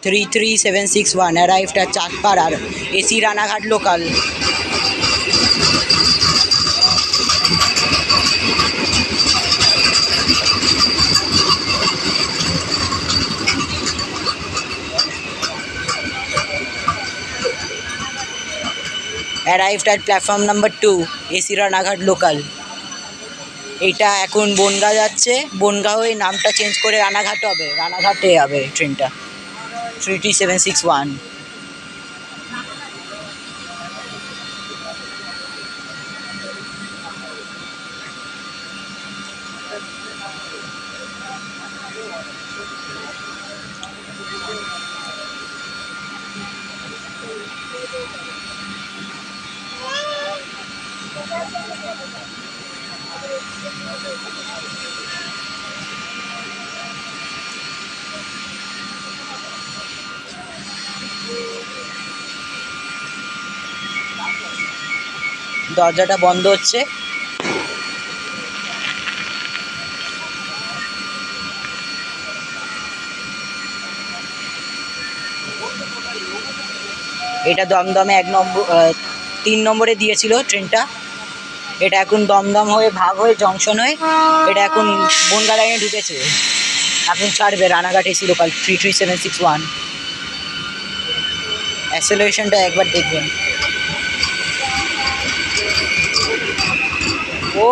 33761 arrived at Chakparar, AC Ranaghat local. Arrived at platform number 2, AC Ranaghat local. এটা এখন বনগাঁ যাচ্ছে, বনগাঁ হয়ে নামটা চেঞ্জ করে রানাঘাট হবে, রানাঘাটে যাবে ট্রেনটা 33761। দরজাটা বন্ধ হচ্ছে। এটা দমদমে 3 নম্বরে দিয়েছিল ট্রেনটা, এটা এখন দমদম হয়ে ভাগ হয়ে জংশন হয়ে এটা এখন বনগাঁ লাইনে ঢুকেছে, এখন ছাড়বে রানাঘাট এসি লোকাল 33761। অ্যাক্সেলারেশনটা একবার দেখবেন। ও